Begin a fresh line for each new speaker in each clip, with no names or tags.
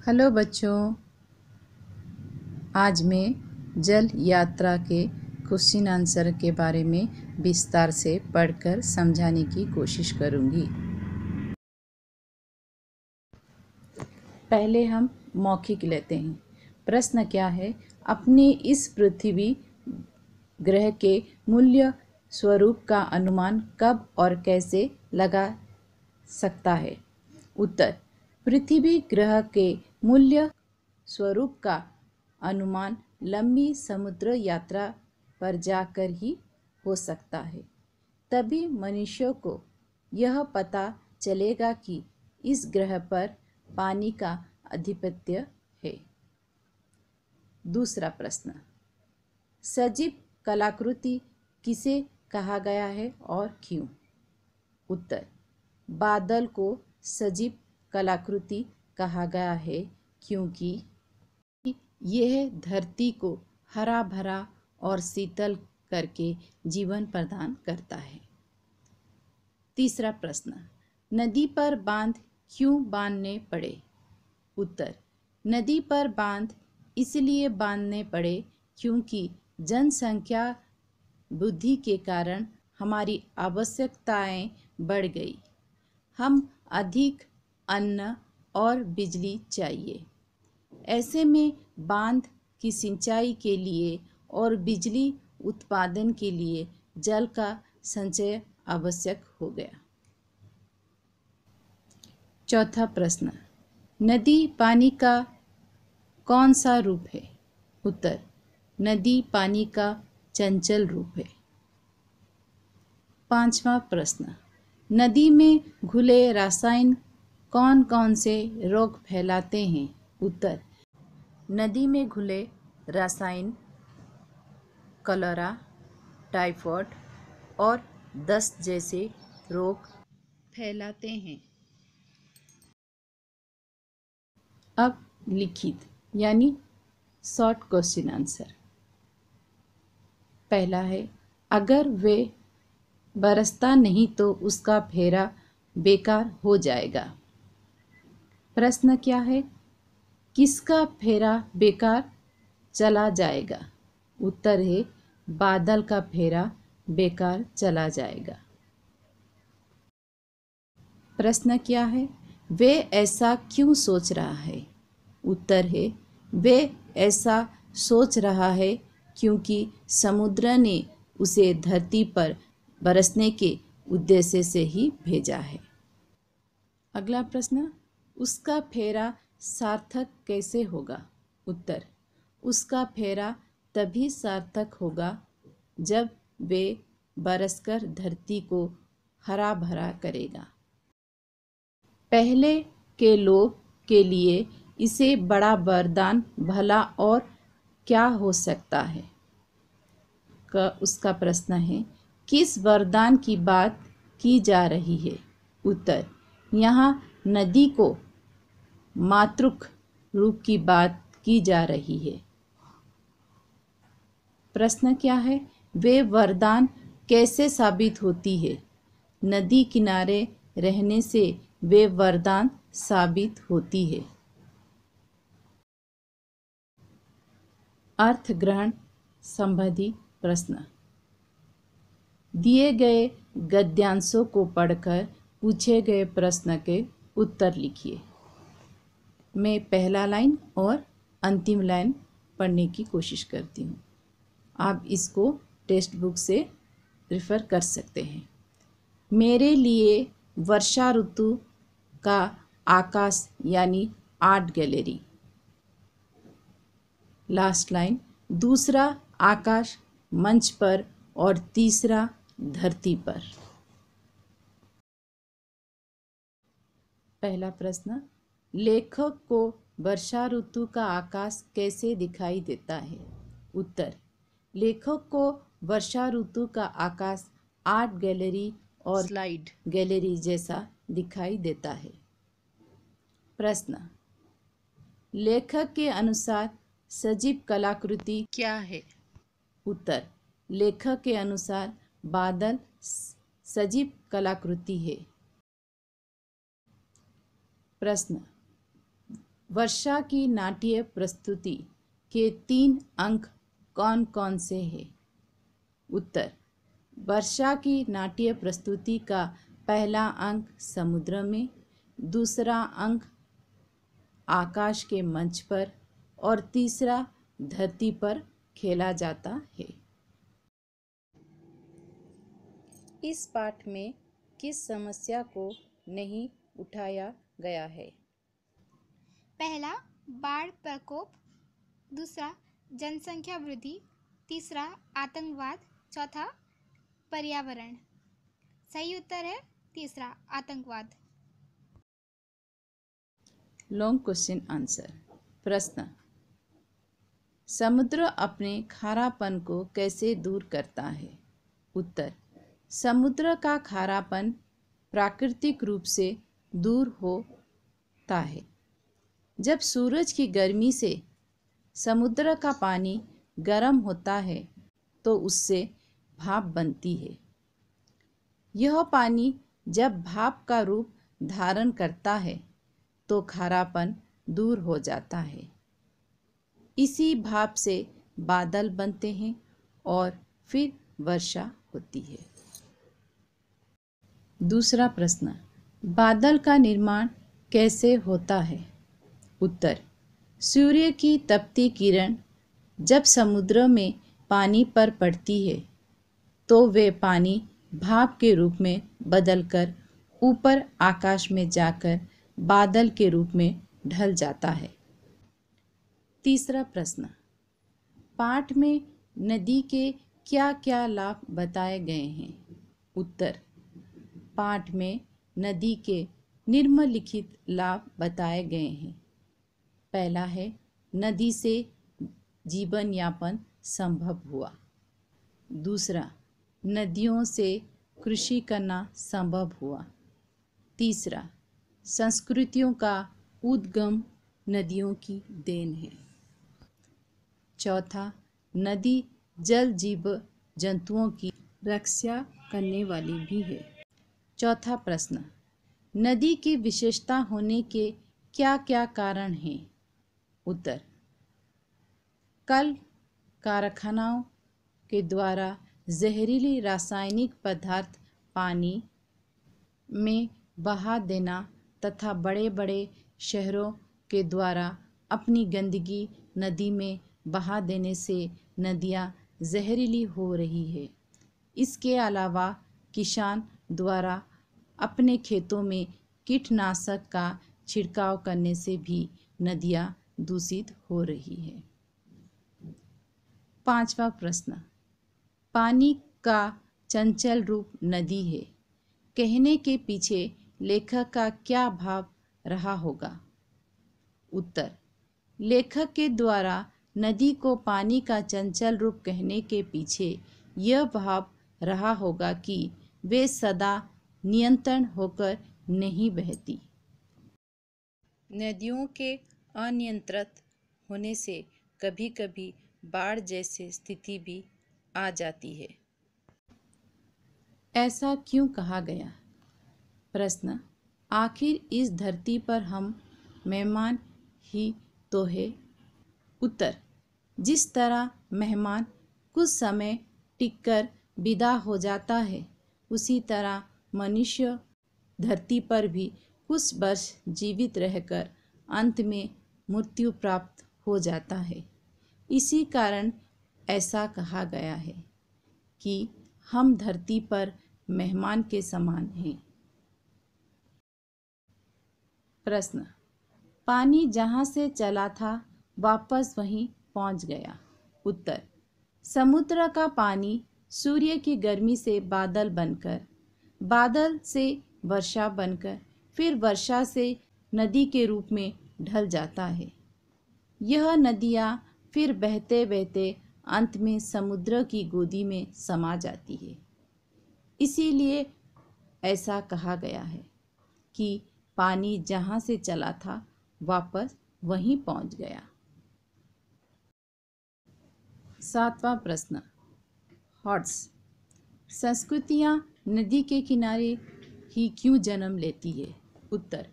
Hello बच्चों, आज मैं जल यात्रा के क्वेश्चन आंसर के बारे में विस्तार से पढ़कर समझाने की कोशिश करूंगी। पहले हम मौखिक लेते हैं। प्रश्न क्या है? अपने इस पृथ्वी ग्रह के मूल्य स्वरूप का अनुमान कब और कैसे लगा सकता है? उत्तर: पृथ्वी ग्रह के मूल्य स्वरूप का अनुमान लंबी समुद्र यात्रा पर जाकर ही हो सकता है। तभी मनुष्यों को यह पता चलेगा कि इस ग्रह पर पानी का आधिपत्य है। दूसरा प्रश्न, सजीव कलाकृति किसे कहा गया है और क्यों? उत्तर: बादल को सजीव कलाकृति कहा गया है क्योंकि यह धरती को हरा भरा और शीतल करके जीवन प्रदान करता है। तीसरा प्रश्न, नदी पर बांध क्यों बांधने पड़े? उत्तर: नदी पर बांध इसलिए बांधने पड़े क्योंकि जनसंख्या वृद्धि के कारण हमारी आवश्यकताएं बढ़ गई। हम अधिक अन्न और बिजली चाहिए। ऐसे में बांध की सिंचाई के लिए और बिजली उत्पादन के लिए जल का संचय आवश्यक हो गया। चौथा प्रश्न, नदी पानी का कौन सा रूप है? उत्तर: नदी पानी का चंचल रूप है। पांचवा प्रश्न, नदी में घुले रसायन कौन कौन से रोग फैलाते हैं? उत्तर: नदी में घुले रसायन कलरा, टाइफाइड और दस्त जैसे रोग फैलाते हैं। अब लिखित यानी शॉर्ट क्वेश्चन आंसर। पहला है, अगर वे बरसता नहीं तो उसका फेरा बेकार हो जाएगा। प्रश्न क्या है? किसका फेरा बेकार चला जाएगा? उत्तर है, बादल का फेरा बेकार चला जाएगा। प्रश्न क्या है? वे ऐसा क्यों सोच रहा है? उत्तर है, वे ऐसा सोच रहा है क्योंकि समुद्र ने उसे धरती पर बरसने के उद्देश्य से ही भेजा है। अगला प्रश्न, उसका फेरा सार्थक कैसे होगा? उत्तर: उसका फेरा तभी सार्थक होगा जब वे बरसकर धरती को हरा भरा करेगा। पहले के लोग के लिए इसे बड़ा वरदान भला और क्या हो सकता है? उसका प्रश्न है, किस वरदान की बात की जा रही है? उत्तर: यहाँ नदी को मातृक रूप की बात की जा रही है। प्रश्न क्या है? वे वरदान कैसे साबित होती है? नदी किनारे रहने से वे वरदान साबित होती है। अर्थ ग्रहण संबंधी प्रश्न। दिए गए गद्यांशों को पढ़कर पूछे गए प्रश्न के उत्तर लिखिए। मैं पहला लाइन और अंतिम लाइन पढ़ने की कोशिश करती हूँ। आप इसको टेक्स्ट बुक से रेफर कर सकते हैं। मेरे लिए वर्षा ऋतु का आकाश यानी आर्ट गैलरी। लास्ट लाइन, दूसरा आकाश मंच पर और तीसरा धरती पर। पहला प्रश्न, लेखक को वर्षा ऋतु का आकाश कैसे दिखाई देता है? उत्तर: लेखक को वर्षा ऋतु का आकाश आर्ट गैलरी और स्लाइड गैलरी जैसा दिखाई देता है। प्रश्न, लेखक के अनुसार सजीव कलाकृति क्या है? उत्तर: लेखक के अनुसार बादल सजीव कलाकृति है। प्रश्न, वर्षा की नाट्य प्रस्तुति के 3 अंक कौन कौन से हैं? उत्तर, वर्षा की नाट्य प्रस्तुति का पहला अंक समुद्र में, दूसरा अंक आकाश के मंच पर और तीसरा धरती पर खेला जाता है। इस पाठ में किस समस्या को नहीं उठाया गया है?
पहला बाढ़ प्रकोप, दूसरा जनसंख्या वृद्धि, तीसरा आतंकवाद, चौथा पर्यावरण। सही उत्तर है तीसरा आतंकवाद।
Long question answer. प्रश्न, समुद्र अपने खारापन को कैसे दूर करता है? उत्तर, समुद्र का खारापन प्राकृतिक रूप से दूर होता है। जब सूरज की गर्मी से समुद्र का पानी गर्म होता है तो उससे भाप बनती है। यह पानी जब भाप का रूप धारण करता है तो खारापन दूर हो जाता है। इसी भाप से बादल बनते हैं और फिर वर्षा होती है। दूसरा प्रश्न, बादल का निर्माण कैसे होता है? उत्तर, सूर्य की तपती किरण जब समुद्र में पानी पर पड़ती है तो वे पानी भाप के रूप में बदलकर ऊपर आकाश में जाकर बादल के रूप में ढल जाता है। तीसरा प्रश्न, पाठ में नदी के क्या क्या लाभ बताए गए हैं? उत्तर, पाठ में नदी के निम्नलिखित लाभ बताए गए हैं। पहला है, नदी से जीवन यापन संभव हुआ। दूसरा, नदियों से कृषि करना संभव हुआ। तीसरा, संस्कृतियों का उद्गम नदियों की देन है। चौथा, नदी जल जीव जंतुओं की रक्षा करने वाली भी है। चौथा प्रश्न, नदी की विशेषता होने के क्या क्या कारण हैं? उत्तर, कल कारखानों के द्वारा जहरीली रासायनिक पदार्थ पानी में बहा देना तथा बड़े बड़े शहरों के द्वारा अपनी गंदगी नदी में बहा देने से नदियाँ जहरीली हो रही है। इसके अलावा किसान द्वारा अपने खेतों में कीटनाशक का छिड़काव करने से भी नदियाँ दूषित हो रही है। पांचवा प्रश्न, पानी का चंचल रूप नदी है कहने के पीछे लेखक का क्या भाव रहा होगा? उत्तर, लेखक के द्वारा नदी को पानी का चंचल रूप कहने के पीछे यह भाव रहा होगा कि वे सदा नियंत्रण होकर नहीं बहती। नदियों के अनियंत्रित होने से कभी कभी बाढ़ जैसी स्थिति भी आ जाती है। ऐसा क्यों कहा गया? प्रश्न, आखिर इस धरती पर हम मेहमान ही तो है। उत्तर, जिस तरह मेहमान कुछ समय टिककर विदा हो जाता है उसी तरह मनुष्य धरती पर भी कुछ वर्ष जीवित रहकर अंत में मृत्यु प्राप्त हो जाता है। इसी कारण ऐसा कहा गया है कि हम धरती पर मेहमान के समान हैं। प्रश्न, पानी जहाँ से चला था वापस वहीं पहुँच गया। उत्तर, समुद्र का पानी सूर्य की गर्मी से बादल बनकर, बादल से वर्षा बनकर, फिर वर्षा से नदी के रूप में ढल जाता है। यह नदियाँ फिर बहते बहते अंत में समुद्र की गोदी में समा जाती है। इसीलिए ऐसा कहा गया है कि पानी जहाँ से चला था वापस वहीं पहुँच गया। सातवां प्रश्न, हॉट्स, संस्कृतियाँ नदी के किनारे ही क्यों जन्म लेती है? उत्तर,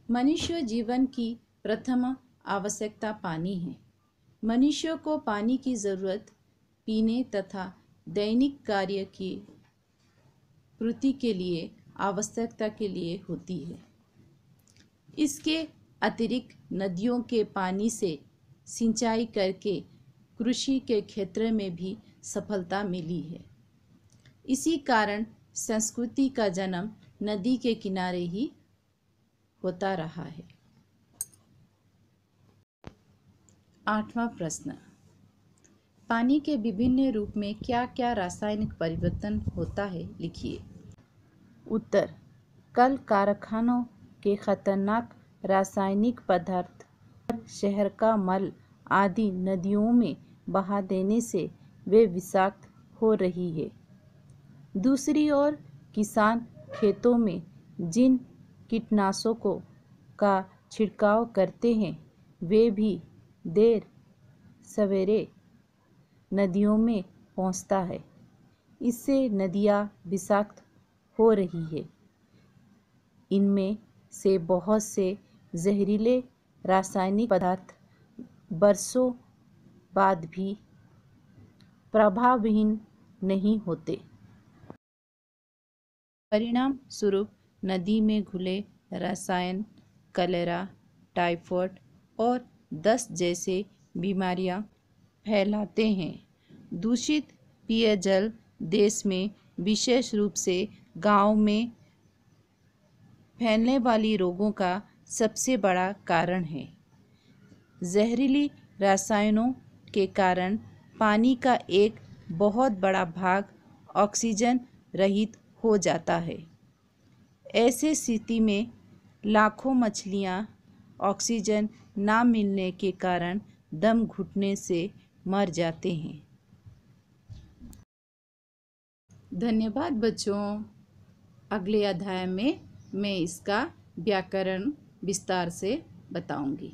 मनुष्य जीवन की प्रथम आवश्यकता पानी है। मनुष्य को पानी की ज़रूरत पीने तथा दैनिक कार्य की पूर्ति के लिए आवश्यकता के लिए होती है। इसके अतिरिक्त नदियों के पानी से सिंचाई करके कृषि के क्षेत्र में भी सफलता मिली है। इसी कारण संस्कृति का जन्म नदी के किनारे ही होता रहा है। 8वां प्रश्न, पानी के विभिन्न रूप में क्या क्या रासायनिक परिवर्तन होता है, लिखिए। उत्तर, कल कारखानों के खतरनाक रासायनिक पदार्थ और शहर का मल आदि नदियों में बहा देने से वे विषाक्त हो रही है। दूसरी ओर किसान खेतों में जिन कीटनाशकों का छिड़काव करते हैं वे भी देर सवेरे नदियों में पहुंचता है। इससे नदियां विषाक्त हो रही है। इनमें से बहुत से जहरीले रासायनिक पदार्थ बरसों बाद भी प्रभावहीन नहीं होते। परिणाम स्वरूप नदी में घुले रसायन कलेरा, टाइफाइड और दस्त जैसे बीमारियां फैलाते हैं। दूषित पेयजल देश में विशेष रूप से गांव में फैलने वाली रोगों का सबसे बड़ा कारण है। जहरीली रसायनों के कारण पानी का एक बहुत बड़ा भाग ऑक्सीजन रहित हो जाता है। ऐसे स्थिति में लाखों मछलियां ऑक्सीजन ना मिलने के कारण दम घुटने से मर जाते हैं। धन्यवाद बच्चों। अगले अध्याय में मैं इसका व्याकरण विस्तार से बताऊंगी।